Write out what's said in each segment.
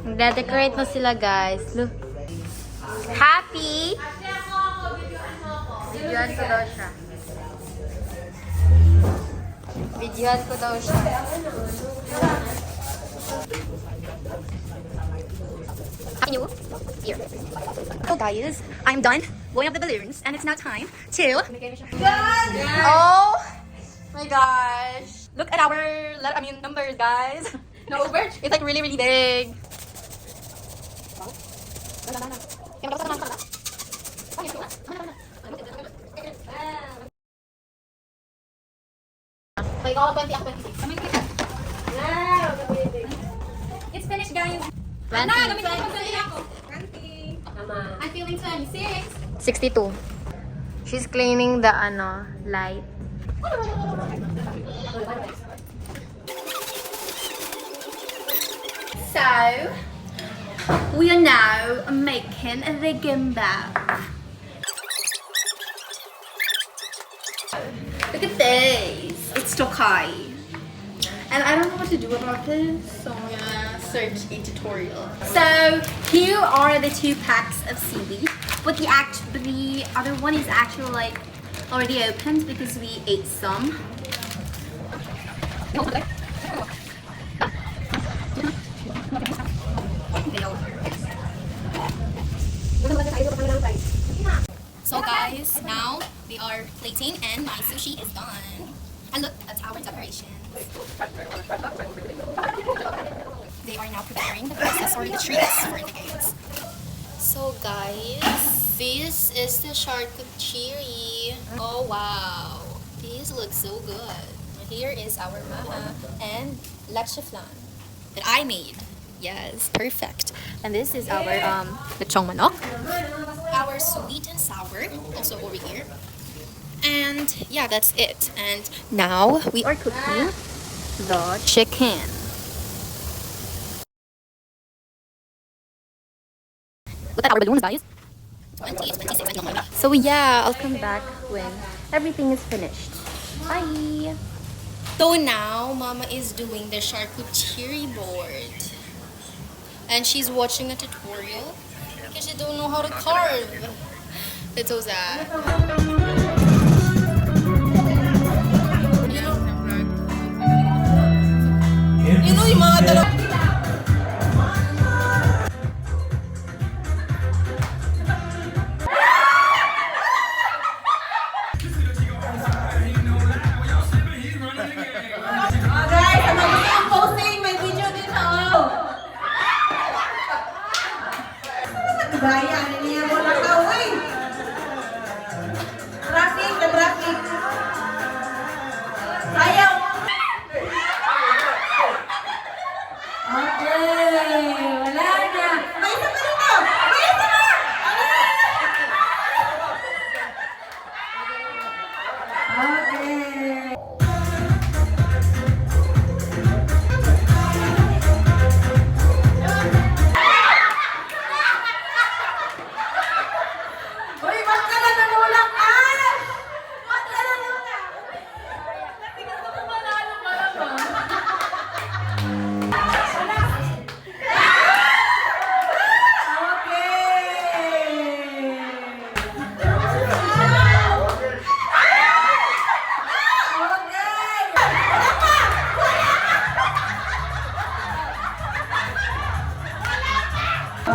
Nagde-decorate na sila, guys. Look. Happy! Videoan ko daw siya. Videoan ko daw siya. Happy New Year. So guys, I'm done blowing up the balloons and it's now time to... Oh my gosh. Look at our numbers, guys. No, it's like really, really big. It's finished, guys. 20. I'm feeling 26. 62. She's cleaning the, light. So, we are now making the gimbal. Look at this. It's Tokai. And I don't know what to do about this, so I'm gonna search a tutorial. So, here are the 2 packs of seaweed. But the other one is actually like already opened because we ate some. So guys, now we are plating and my sushi is done. And look, that's our decoration. They are now preparing the process or the treats for the games. So guys, this is the charcuterie. Oh wow, these look so good. Here is our maha and leche flan that I made. Yes, perfect. And this is our lechong manok, our sweet and sour, also over here. And yeah, that's it. And now we are cooking the chicken. Look at our balloons, guys. 20, 26, I don't know. So yeah, I'll come back when everything is finished. Bye! So now, Mama is doing the charcuterie board. And she's watching a tutorial because she don't know how to carve. That's so sad. You know yung mga dalawa. Bayan, ini yang bola kawin. Traffic, the traffic. Ayaw. Okay, wala na. May isa pa dito. May isa pa. Okay.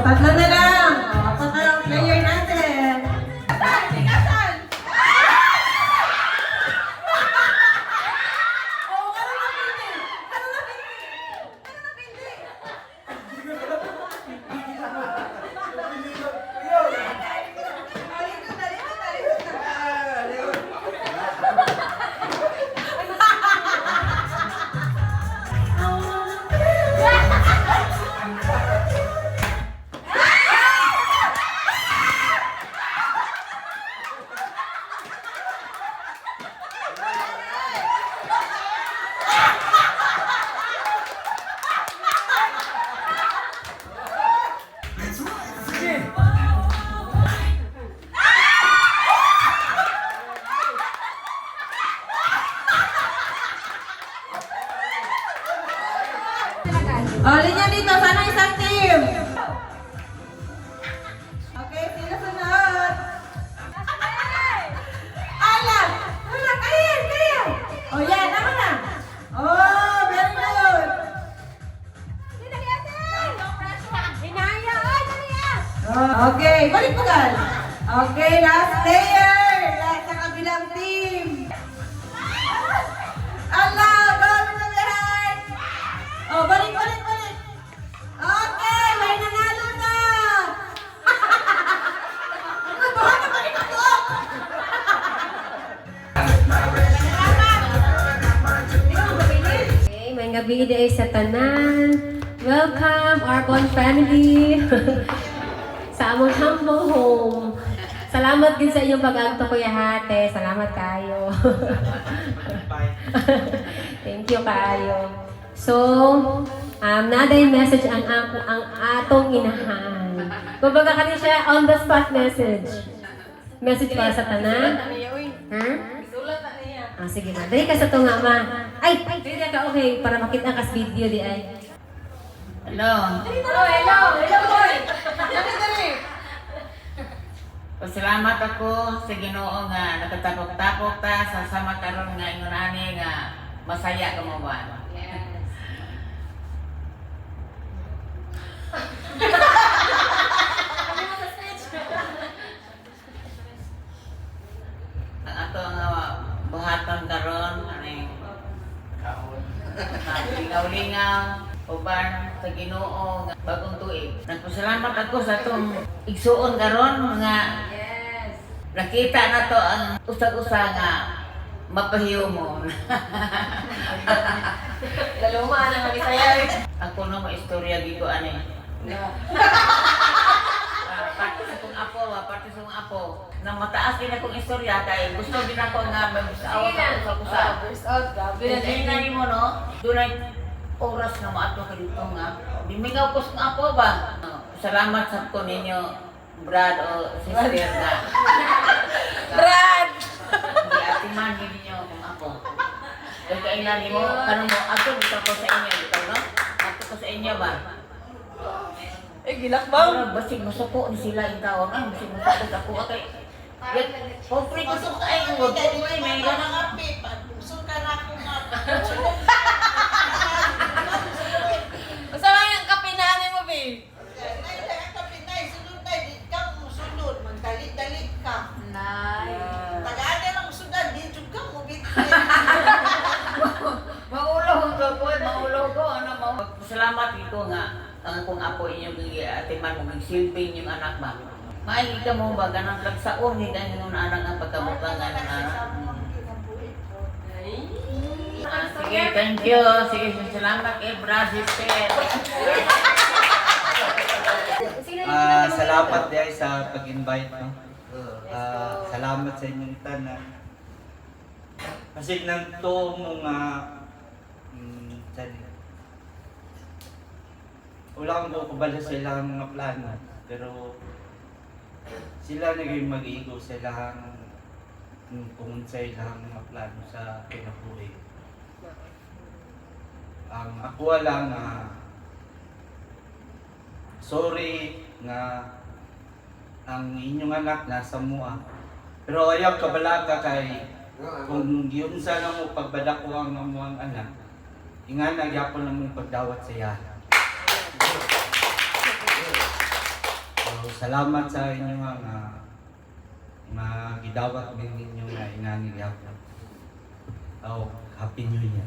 Tatlo na lang. Ako na lang player natin. Tigasan! Oo, ano na pindi? Ano na pindi? Ano na pindi? Okay, balik pa gan. Okay, last player. Last sa kabilang team. Allah, gawin na lahat. Oh, balik. Okay, may nanalo na. Balik ako. Okay, may gabi day sa tanan. Welcome, Arbon family. Sa among humble home. Salamat din sa inyong pag-agto, Kuya Hate. Salamat kayo. Thank you kayo. So, naday message ang atong inahan. Kumbaga kani siya on the spot message. Message para sa tanan. Sige ma. Dali ka sa tunga ma. Ay, dili ka okay para makita ka sa video di ay. Hello. Hello boy. Pasalamat ako sa Ginoo nga nakatapok-tapok ta sa sama karon nga ingon ani nga masaya ka mo ba? Yes. Ang ato nga buhaton karon ani lingaw-lingaw uban sa Ginoo nga bagong tuig. Nagpasalamat ako sa atong igsuon karon nga Yes. nakita na to ang usag-usa nga mapahiyomon. Laluma na kami saya. Ako na maistorya dito ani. Pati sa kong apo, na mataas din akong istorya kay gusto din ako nga mag-aawat ako sa kusa. Burst out, grabe. Pinagay mo no, dunay oras na maato ka dito nga. Bimingaw ko sa apo ba? Salamat sa ko ninyo, Brad o sister nga. Brad! Hindi atiman ninyo akong apo. Kaya kailan mo, kanong mo, ato dito ko sa inyo, dito no? Ato ko sa inyo ba? Gilakbang. Basig masuko ni sila yung taon. Ay, basig masuko ako. Okay. Pupri ko sa kain mo. Pupri, may ganang Masama yung kape na ano mo, babe? Maulaw ko. Salamat dito nga. Ang kung apo inyong atiman mo, magsilping yung anak ba? Maigi ka mo ba? Ganang lagsaon, hindi ka yung anak ang pagkamutangan ng anak. Sige, thank you. Sige, salamat kay Brad, sister. Salamat dahil sa pag-invite. No? Salamat sa inyong tanan. Kasi nang to mga wala kang kukubala sa ilang mga plano. Pero sila naging mag-iigo sa ilang kung sa ilang mga plano sa kinabuhi. Ako lang sorry nga ang inyong anak nasa mua. Pero ayaw kabala ka kay kung yun sana mo pagbada ko ang amuang anak, ingana gyapon lang mong pagdawat sa iya. So, salamat sa inyo nga magidawat din ninyo nga ingani gyapon. Happy New Year.